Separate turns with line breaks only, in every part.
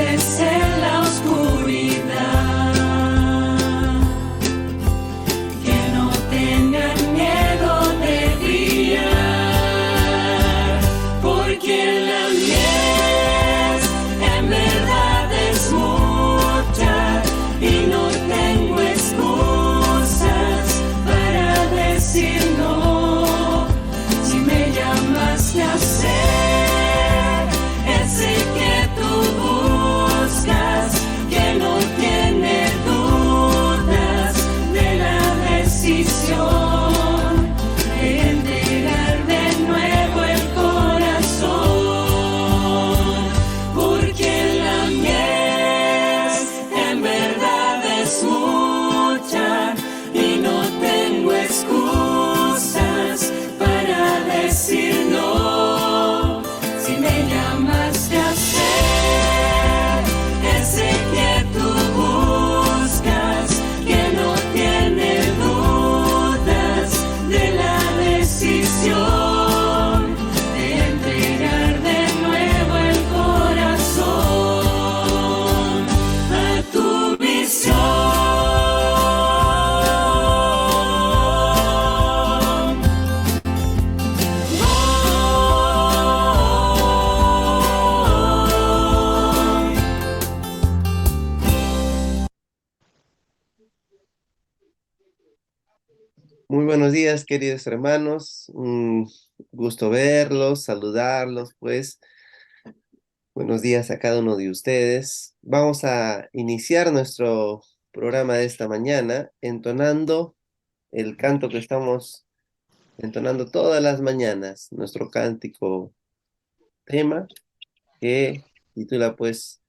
luces en la oscuridad, que no tengan miedo de brillar, porque la mies en verdad es mucha y no tengo excusas para decir no. Si me llamaste a ser ese que tú buscas, que no tiene dudas de la decisión de entregar de nuevo el corazón, porque la mies en verdad es mucha y no tengo excusas para decir no. Si me llamaste a ser ese que tú buscas, que no tiene dudas de la decisión de entregar de nuevo el corazón a tu visión.
Muy buenos días, queridos hermanos. Un gusto verlos, saludarlos, pues. Buenos días a cada uno de ustedes. Vamos a iniciar nuestro programa de esta mañana entonando el canto que estamos entonando todas las mañanas, nuestro cántico tema que titula, pues,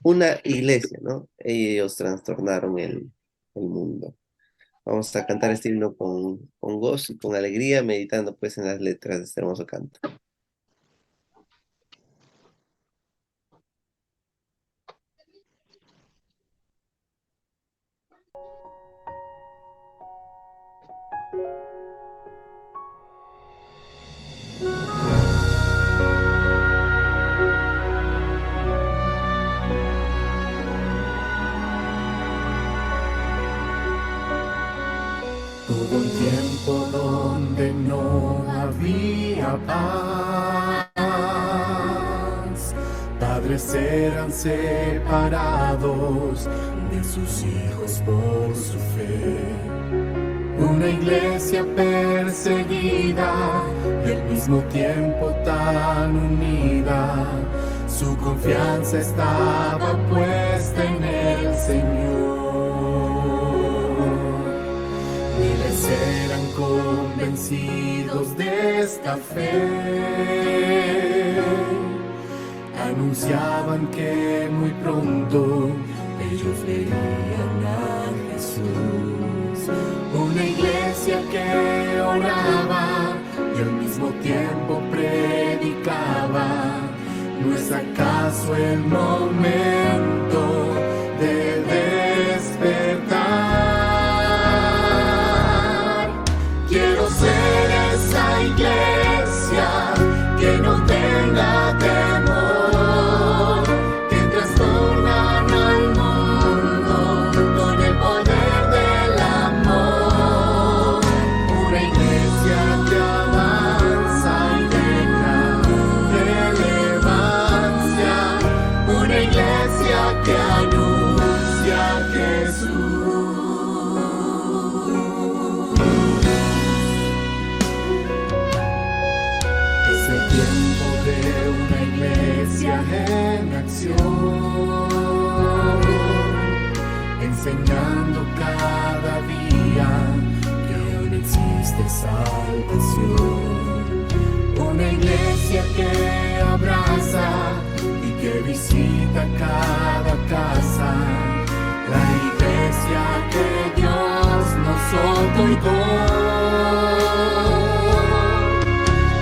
Una iglesia, ¿no? Ellos trastornaron el mundo. Vamos a cantar este himno con gozo y con alegría, meditando pues en las letras de este hermoso canto.
Hubo un tiempo donde no había paz. Padres eran separados de sus hijos por su fe. Una iglesia perseguida y al mismo tiempo tan unida. Su confianza estaba puesta en el Señor. Miles eran convencidos de esta fe. Anunciaban que muy pronto ellos verían a Jesús. Una iglesia que oraba y al mismo tiempo predicaba. ¿No es acaso el momento de despertar? Quiero ser esa iglesia que no tenga temor, que trastornan al mundo con el poder del amor. Una iglesia que avanza y deja relevancia. Una iglesia que anuncia a Jesús. Es el tiempo de una iglesia en acción, enseñando cada día que aún existe salvación. Una iglesia que abraza y que visita cada casa. La iglesia que Dios nos otorgó.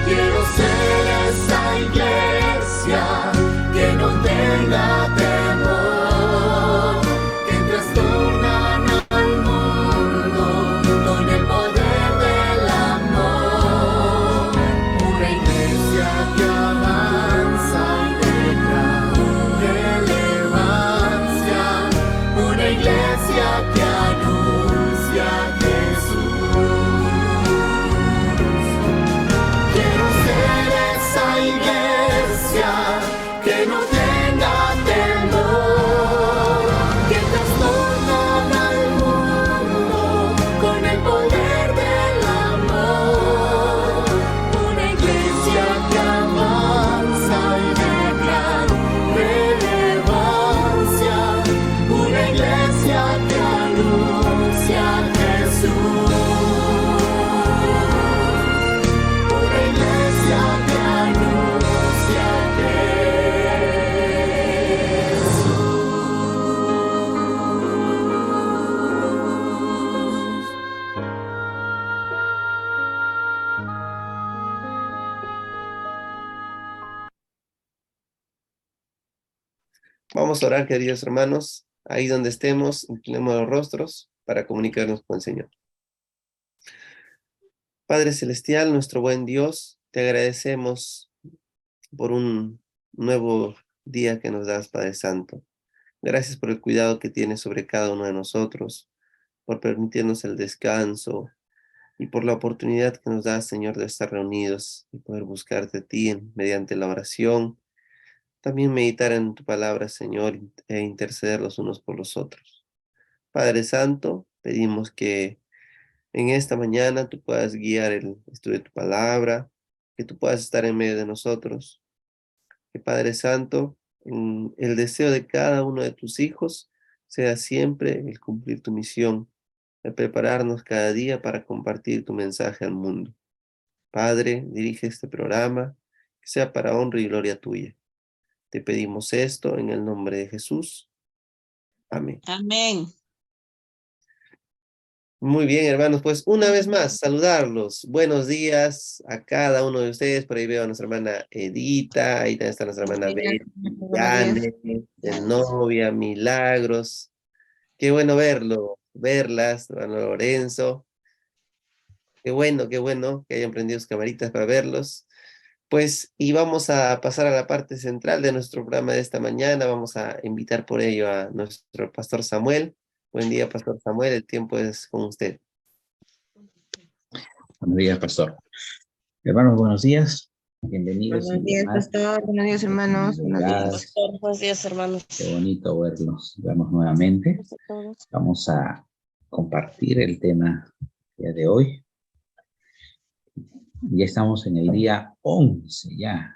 Quiero ser esa iglesia que no tenga temor, que trastornan al mundo con el poder del amor. Una iglesia que avanza y deja relevancia.
Vamos a orar, queridos hermanos. Ahí donde estemos, inclinemos los rostros para comunicarnos con el Señor. Padre Celestial, nuestro buen Dios, te agradecemos por un nuevo día que nos das, Padre Santo. Gracias por el cuidado que tienes sobre cada uno de nosotros, por permitirnos el descanso y por la oportunidad que nos das, Señor, de estar reunidos y poder buscarte a ti mediante la oración. También meditar en tu palabra, Señor, e interceder los unos por los otros. Padre Santo, pedimos que en esta mañana tú puedas guiar el estudio de tu palabra, que tú puedas estar en medio de nosotros. Que Padre Santo, el deseo de cada uno de tus hijos sea siempre el cumplir tu misión, el prepararnos cada día para compartir tu mensaje al mundo. Padre, dirige este programa, que sea para honra y gloria tuya. Te pedimos esto en el nombre de Jesús. Amén.
Amén.
Muy bien, hermanos, pues una vez más, saludarlos. Buenos días a cada uno de ustedes. Por ahí veo a nuestra hermana Edita, ahí también está nuestra hermana Betty,
Buenos días.
Yane, de novia, Milagros. Qué bueno verlas, hermano Lorenzo. Qué bueno que hayan prendido sus camaritas para verlos. Pues, y vamos a pasar a la parte central de nuestro programa de esta mañana. Vamos a invitar por ello a nuestro pastor Samuel. Buen día, pastor Samuel, el tiempo es con usted.
Buenos días, pastor. Hermanos, buenos días. Bienvenidos.
Buenos días, pastor. Buenos días, hermanos. Buenos días.
Pastor, buenos días, hermanos.
Qué bonito vernos nuevamente. Vamos a compartir el tema del día de hoy. Ya estamos en el día 11, ya.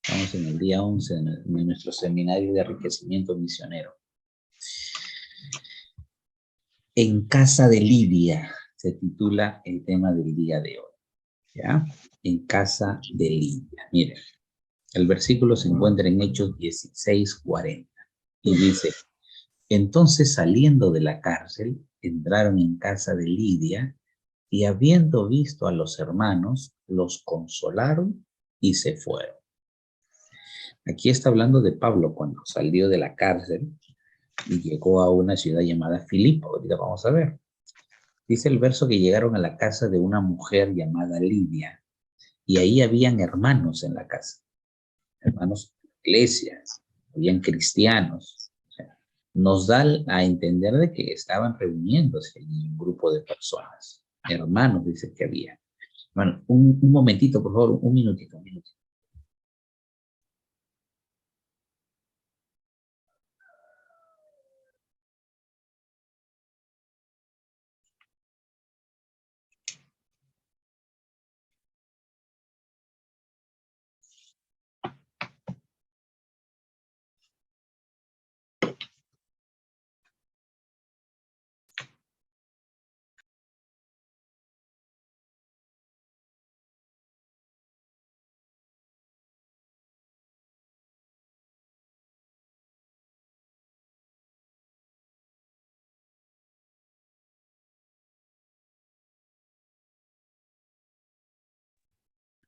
Estamos en el día 11 de nuestro seminario de enriquecimiento misionero. En casa de Lidia se titula el tema del día de hoy. ¿Ya? En casa de Lidia. Miren, el versículo se encuentra en Hechos 16:40 y dice: entonces saliendo de la cárcel, entraron en casa de Lidia y habiendo visto a los hermanos, los consolaron y se fueron. Aquí está hablando de Pablo cuando salió de la cárcel y llegó a una ciudad llamada Filipo. Ahorita vamos a ver. Dice el verso que llegaron a la casa de una mujer llamada Lidia y ahí habían hermanos en la casa. Hermanos de iglesias, habían cristianos. O sea, nos da a entender de que estaban reuniéndose allí un grupo de personas. Hermanos, dice que había. Bueno, un momentito, por favor, un minutito.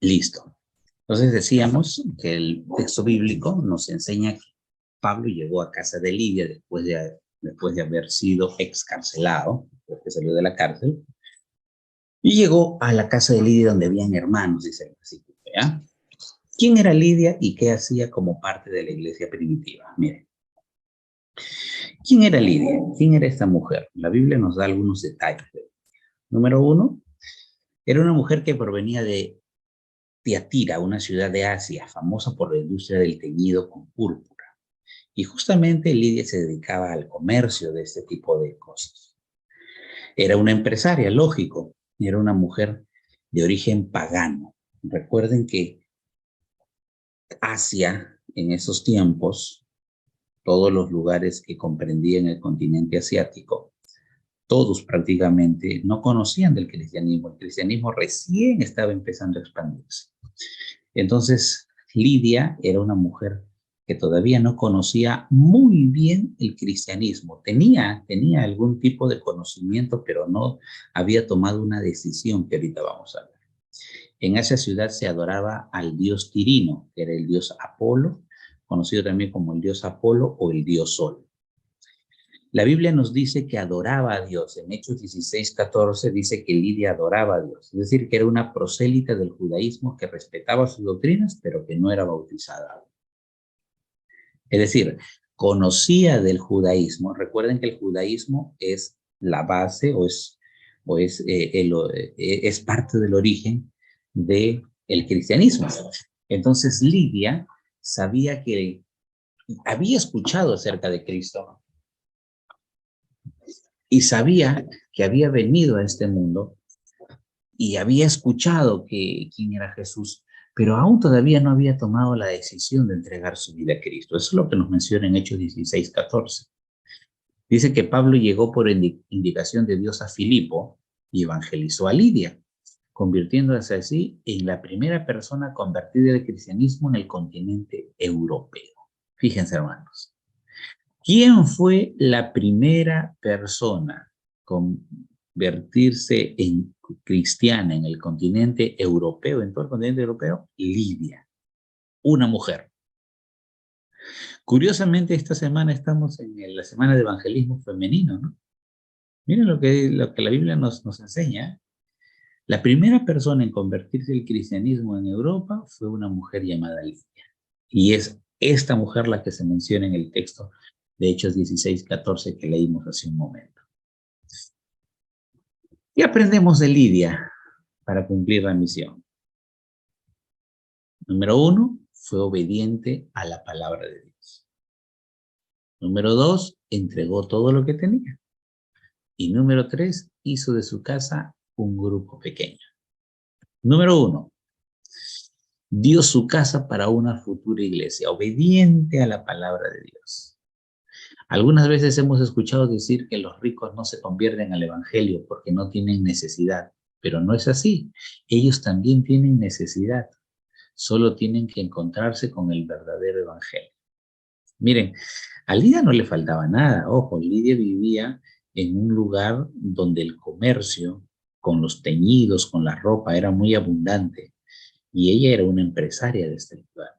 Listo. Entonces decíamos que el texto bíblico nos enseña que Pablo llegó a casa de Lidia después de haber sido excarcelado, porque salió de la cárcel, y llegó a la casa de Lidia donde habían hermanos, dice el versículo, ¿ya? ¿Quién era Lidia y qué hacía como parte de la iglesia primitiva? Miren. ¿Quién era Lidia? ¿Quién era esta mujer? La Biblia nos da algunos detalles. Número 1, era una mujer que provenía de Tiatira, una ciudad de Asia, famosa por la industria del teñido con púrpura. Y justamente Lidia se dedicaba al comercio de este tipo de cosas. Era una empresaria, lógico. Era una mujer de origen pagano. Recuerden que Asia, en esos tiempos, todos los lugares que comprendían el continente asiático, todos prácticamente no conocían del cristianismo. El cristianismo recién estaba empezando a expandirse. Entonces, Lidia era una mujer que todavía no conocía muy bien el cristianismo. Tenía algún tipo de conocimiento, pero no había tomado una decisión que ahorita vamos a ver. En esa ciudad se adoraba al dios Tirino, que era el dios Apolo, conocido también como el dios Apolo o el dios Sol. La Biblia nos dice que adoraba a Dios. En Hechos 16:14 dice que Lidia adoraba a Dios. Es decir, que era una prosélita del judaísmo que respetaba sus doctrinas, pero que no era bautizada. Es decir, conocía del judaísmo. Recuerden que el judaísmo es la base es parte del origen del cristianismo. Entonces Lidia sabía que había escuchado acerca de Cristo y sabía que había venido a este mundo y había escuchado quién era Jesús, pero aún todavía no había tomado la decisión de entregar su vida a Cristo. Eso es lo que nos menciona en Hechos 16:14. Dice que Pablo llegó por indicación de Dios a Filipo y evangelizó a Lidia, convirtiéndose así en la primera persona convertida al cristianismo en el continente europeo. Fíjense, hermanos. ¿Quién fue la primera persona convertirse en cristiana en el continente europeo, en todo el continente europeo? Lidia, una mujer. Curiosamente, esta semana estamos en la semana de evangelismo femenino, ¿no? Miren lo que la Biblia nos enseña. La primera persona en convertirse al cristianismo en Europa fue una mujer llamada Lidia. Y es esta mujer la que se menciona en el texto de Hechos 16:14 que leímos hace un momento. Y aprendemos de Lidia para cumplir la misión. Número 1, fue obediente a la palabra de Dios. Número 2, entregó todo lo que tenía. Y número 3, hizo de su casa un grupo pequeño. Número 1, dio su casa para una futura iglesia, obediente a la palabra de Dios. Algunas veces hemos escuchado decir que los ricos no se convierten al evangelio porque no tienen necesidad, pero no es así. Ellos también tienen necesidad. Solo tienen que encontrarse con el verdadero evangelio. Miren, a Lidia no le faltaba nada. Ojo, Lidia vivía en un lugar donde el comercio con los teñidos, con la ropa, era muy abundante. Y ella era una empresaria de este lugar.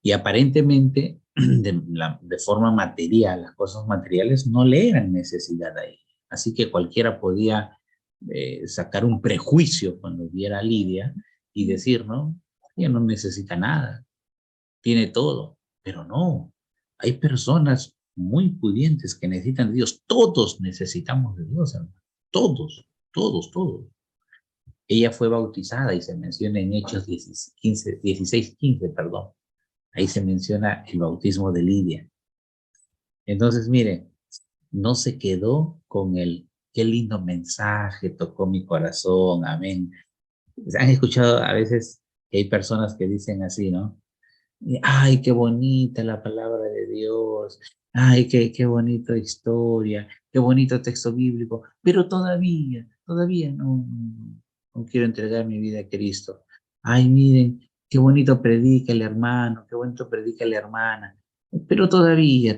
Y aparentemente, de forma material, las cosas materiales no le eran necesidad a ella. Así que cualquiera podía sacar un prejuicio cuando viera a Lidia y decir, no, ella no necesita nada, tiene todo. Pero no, hay personas muy pudientes que necesitan de Dios. Todos necesitamos de Dios, hermano. Todos, todos, todos. Ella fue bautizada y se menciona en Hechos 16:15, perdón. Ahí se menciona el bautismo de Lidia. Entonces, miren, no se quedó con qué lindo mensaje, tocó mi corazón, amén. Han escuchado a veces que hay personas que dicen así, ¿no? Ay, qué bonita la palabra de Dios. Ay, qué bonita historia, qué bonito texto bíblico. Pero todavía no quiero entregar mi vida a Cristo. Ay, miren, qué bonito predica el hermano, qué bonito predica la hermana. Pero todavía,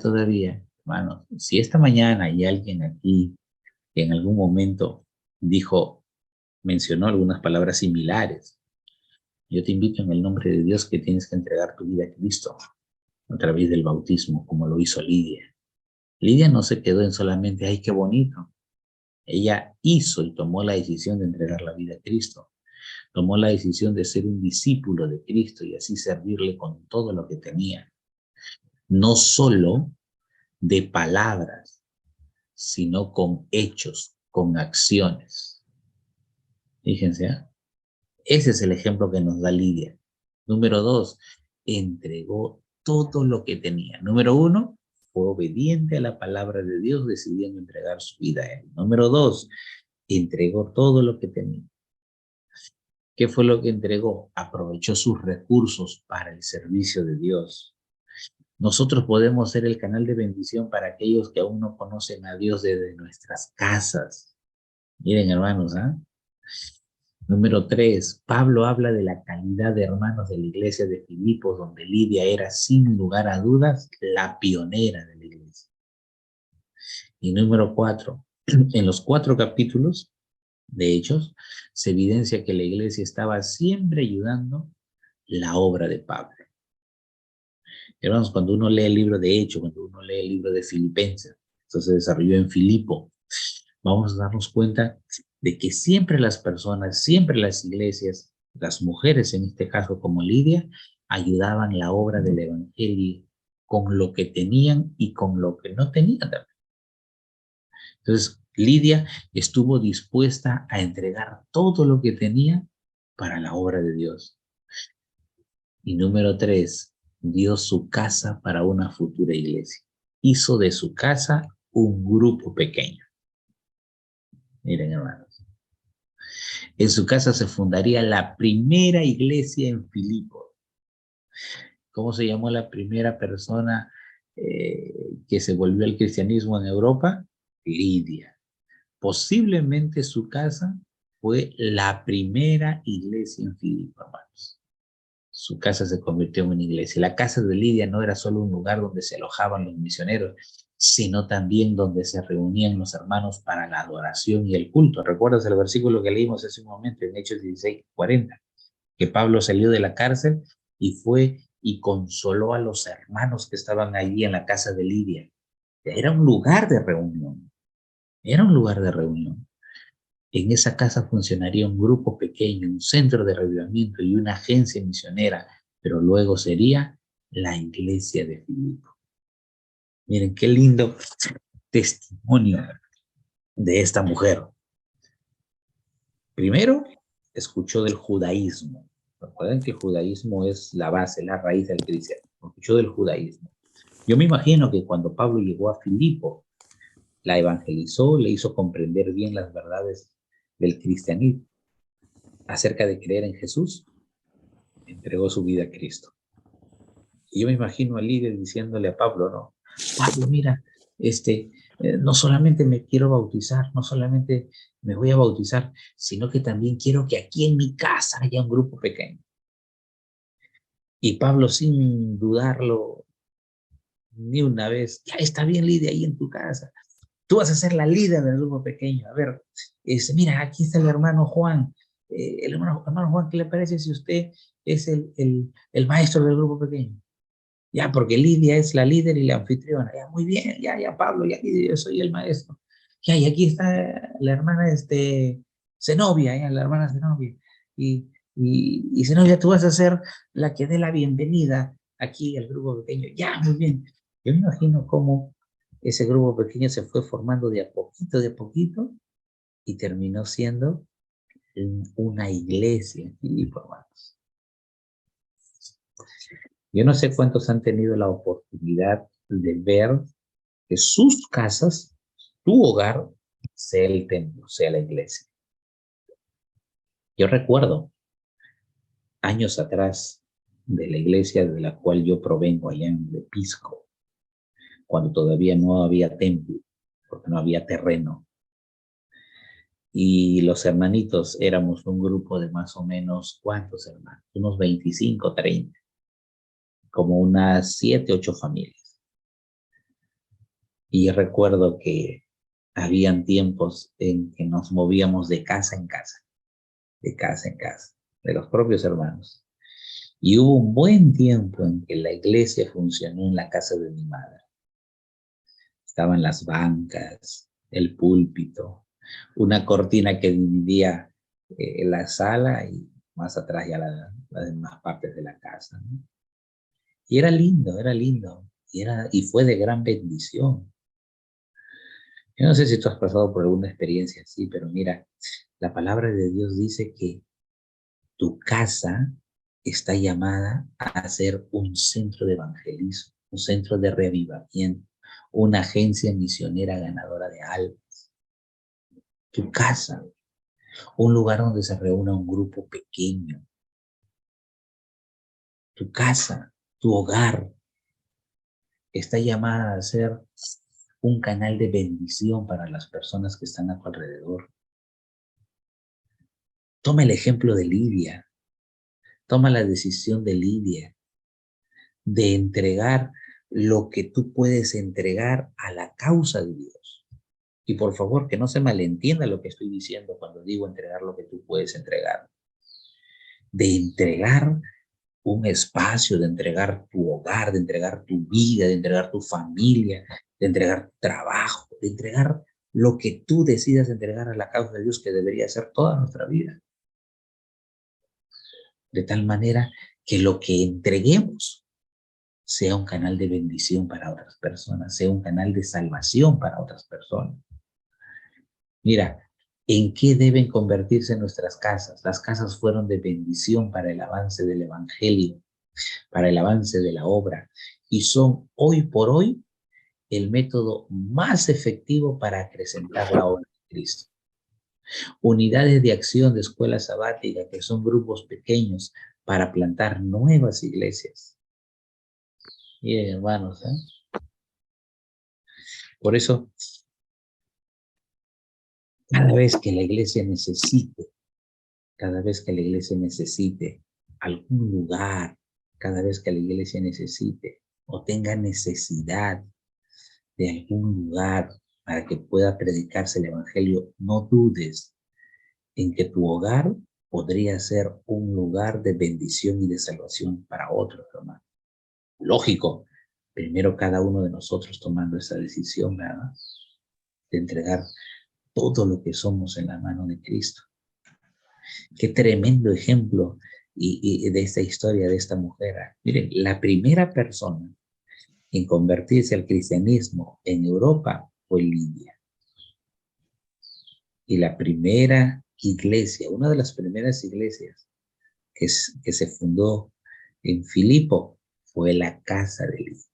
hermanos, si esta mañana hay alguien aquí que en algún momento mencionó algunas palabras similares, yo te invito en el nombre de Dios que tienes que entregar tu vida a Cristo a través del bautismo, como lo hizo Lidia. Lidia no se quedó en solamente, ay, qué bonito. Ella hizo y tomó la decisión de entregar la vida a Cristo. Tomó la decisión de ser un discípulo de Cristo y así servirle con todo lo que tenía. No solo de palabras, sino con hechos, con acciones. Fíjense, ¿eh? Ese es el ejemplo que nos da Lidia. Número 2, entregó todo lo que tenía. Número 1, fue obediente a la palabra de Dios, decidiendo entregar su vida a Él. Número 2, entregó todo lo que tenía. ¿Qué fue lo que entregó? Aprovechó sus recursos para el servicio de Dios. Nosotros podemos ser el canal de bendición para aquellos que aún no conocen a Dios desde nuestras casas. Miren, hermanos, ¿ah? Número 3, Pablo habla de la calidad de hermanos de la iglesia de Filipos, donde Lidia era sin lugar a dudas la pionera de la iglesia. Y número 4, en los 4 capítulos de Hechos, se evidencia que la iglesia estaba siempre ayudando la obra de Pablo. Hermanos, cuando uno lee el libro de Hechos, cuando uno lee el libro de Filipenses, esto se desarrolló en Filipo, vamos a darnos cuenta de que siempre las personas, siempre las iglesias, las mujeres en este caso como Lidia, ayudaban la obra del evangelio con lo que tenían y con lo que no tenían también. Entonces, Lidia estuvo dispuesta a entregar todo lo que tenía para la obra de Dios. Y número 3, dio su casa para una futura iglesia. Hizo de su casa un grupo pequeño. Miren, hermanos. En su casa se fundaría la primera iglesia en Filipos. ¿Cómo se llamó la primera persona que se volvió al cristianismo en Europa? Lidia. Posiblemente su casa fue la primera iglesia en Filipos, hermanos. Su casa se convirtió en una iglesia. La casa de Lidia no era solo un lugar donde se alojaban los misioneros, sino también donde se reunían los hermanos para la adoración y el culto. ¿Recuerdas el versículo que leímos hace un momento en Hechos 16:40? Que Pablo salió de la cárcel y fue y consoló a los hermanos que estaban allí en la casa de Lidia. Era un lugar de reunión. Era un lugar de reunión. En esa casa funcionaría un grupo pequeño, un centro de reavivamiento y una agencia misionera, pero luego sería la iglesia de Filipo. Miren qué lindo testimonio de esta mujer. Primero, escuchó del judaísmo. Recuerden que el judaísmo es la base, la raíz del cristianismo. Escuchó del judaísmo. Yo me imagino que cuando Pablo llegó a Filipo, la evangelizó, le hizo comprender bien las verdades del cristianismo acerca de creer en Jesús, entregó su vida a Cristo. Y yo me imagino a líder diciéndole a Pablo, no, Pablo, mira, no solamente me quiero bautizar, no solamente me voy a bautizar, sino que también quiero que aquí en mi casa haya un grupo pequeño. Y Pablo, sin dudarlo ni una vez, ya está bien, Lidia, ahí en tu casa. Tú vas a ser la líder del grupo pequeño. A ver, mira, aquí está el hermano Juan. El hermano Juan, ¿qué le parece si usted es el maestro del grupo pequeño? Ya, porque Lidia es la líder y la anfitriona. Ya, muy bien, ya, Pablo, ya, yo soy el maestro. Ya, y aquí está la hermana, Zenobia, la hermana Zenobia. Y Zenobia, tú vas a ser la que dé la bienvenida aquí al grupo pequeño. Ya, muy bien. Yo me imagino cómo ese grupo pequeño se fue formando de a poquito, y terminó siendo una iglesia, hermanos. Yo no sé cuántos han tenido la oportunidad de ver que sus casas, tu hogar, sea el templo, sea la iglesia. Yo recuerdo años atrás de la iglesia de la cual yo provengo allá en Pisco, cuando todavía no había templo, porque no había terreno. Y los hermanitos éramos un grupo de más o menos, ¿cuántos hermanos? Unos 25, 30, como unas 7, 8 familias. Y recuerdo que habían tiempos en que nos movíamos de casa en casa, de los propios hermanos. Y hubo un buen tiempo en que la iglesia funcionó en la casa de mi madre. Estaban las bancas, el púlpito, una cortina que dividía la sala y más atrás ya las demás partes de la casa, ¿no? Y era lindo, y fue de gran bendición. Yo no sé si tú has pasado por alguna experiencia así, pero mira, la palabra de Dios dice que tu casa está llamada a ser un centro de evangelismo, un centro de reavivamiento, una agencia misionera ganadora de almas. Tu casa, un lugar donde se reúna un grupo pequeño. Tu casa, tu hogar, está llamada a ser un canal de bendición para las personas que están a tu alrededor. Toma el ejemplo de Lidia. Toma la decisión de Lidia de entregar lo que tú puedes entregar a la causa de Dios. Y por favor, que no se malentienda lo que estoy diciendo cuando digo entregar lo que tú puedes entregar. De entregar un espacio de entregar tu hogar, de entregar tu vida, de entregar tu familia, de entregar tu trabajo, de entregar lo que tú decidas entregar a la causa de Dios, que debería ser toda nuestra vida. De tal manera que lo que entreguemos sea un canal de bendición para otras personas, sea un canal de salvación para otras personas. Mira, ¿en qué deben convertirse nuestras casas? Las casas fueron de bendición para el avance del evangelio, para el avance de la obra, y son hoy por hoy el método más efectivo para acrecentar la obra de Cristo. Unidades de acción de escuela sabática, que son grupos pequeños para plantar nuevas iglesias. Miren, hermanos, por eso, cada vez que la iglesia necesite algún lugar, cada vez que la iglesia necesite o tenga necesidad de algún lugar para que pueda predicarse el evangelio, no dudes en que tu hogar podría ser un lugar de bendición y de salvación para otros, hermano. Lógico, primero cada uno de nosotros tomando esa decisión, ¿verdad? De entregar todo lo que somos en la mano de Cristo. Qué tremendo ejemplo y de esta historia de esta mujer. Miren, la primera persona en convertirse al cristianismo en Europa fue Lidia. Y la primera iglesia, una de las primeras iglesias que se fundó en Filipo fue la casa de Lidia.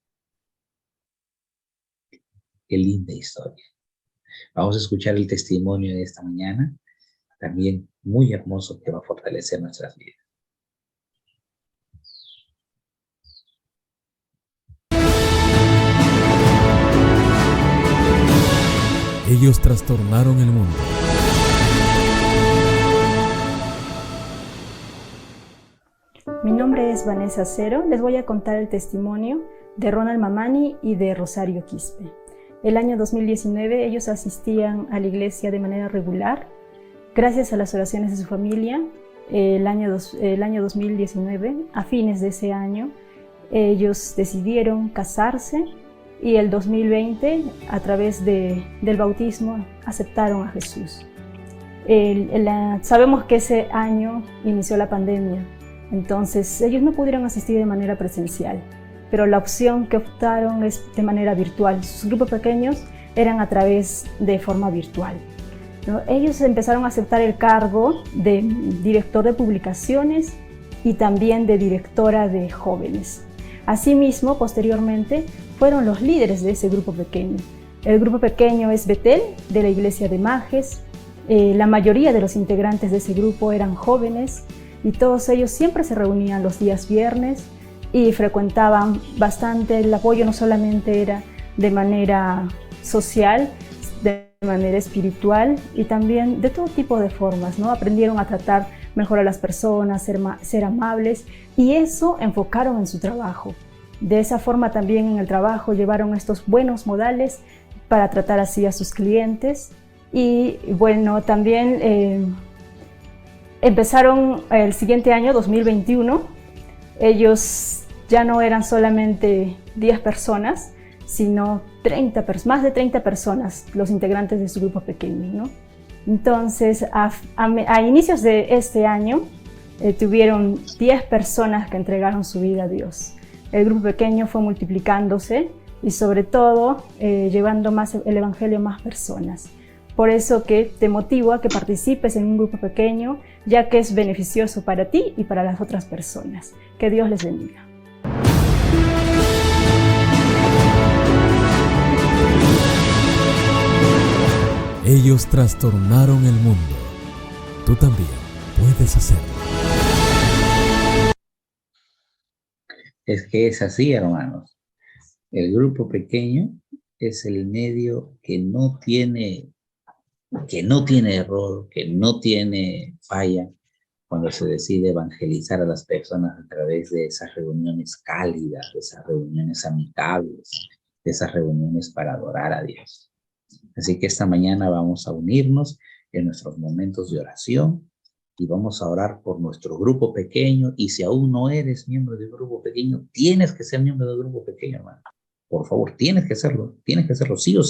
Qué linda historia. Vamos a escuchar el testimonio de esta mañana, también muy hermoso, que va a fortalecer nuestras vidas.
Ellos trastornaron el mundo.
Mi nombre es Vanessa Cero. Les voy a contar el testimonio de Ronald Mamani y de Rosario Quispe. El año 2019 ellos asistían a la iglesia de manera regular. Gracias a las oraciones de su familia, el año 2019, a fines de ese año, ellos decidieron casarse y el 2020, a través del bautismo, aceptaron a Jesús. Sabemos que ese año inició la pandemia, entonces ellos no pudieron asistir de manera presencial, pero la opción que optaron es de manera virtual. Sus grupos pequeños eran de forma virtual, ¿no? Ellos empezaron a aceptar el cargo de director de publicaciones y también de directora de jóvenes. Asimismo, posteriormente, fueron los líderes de ese grupo pequeño. El grupo pequeño es Betel, de la iglesia de Majes. La mayoría de los integrantes de ese grupo eran jóvenes y todos ellos siempre se reunían los días viernes y frecuentaban bastante. El apoyo no solamente era de manera social, de manera espiritual y también de todo tipo de formas, ¿no? Aprendieron a tratar mejor a las personas, ser amables, y eso enfocaron en su trabajo. De esa forma también en el trabajo llevaron estos buenos modales para tratar así a sus clientes. Y bueno, también empezaron el siguiente año, 2021, ellos ya no eran solamente 10 personas, sino más de 30 personas, los integrantes de su grupo pequeño, ¿no? Entonces, a inicios de este año, tuvieron 10 personas que entregaron su vida a Dios. El grupo pequeño fue multiplicándose y sobre todo llevando más el evangelio a más personas. Por eso que te motivo a que participes en un grupo pequeño, ya que es beneficioso para ti y para las otras personas. Que Dios les bendiga.
Ellos trastornaron el mundo. Tú también puedes hacerlo.
Es que es así, hermanos. El grupo pequeño es el medio que no tiene error, que no tiene falla cuando se decide evangelizar a las personas a través de esas reuniones cálidas, de esas reuniones amigables, de esas reuniones para adorar a Dios. Así que esta mañana vamos a unirnos en nuestros momentos de oración y vamos a orar por nuestro grupo pequeño. Y si aún no eres miembro del grupo pequeño, tienes que ser miembro del grupo pequeño, hermano. Por favor, tienes que hacerlo sí o sí.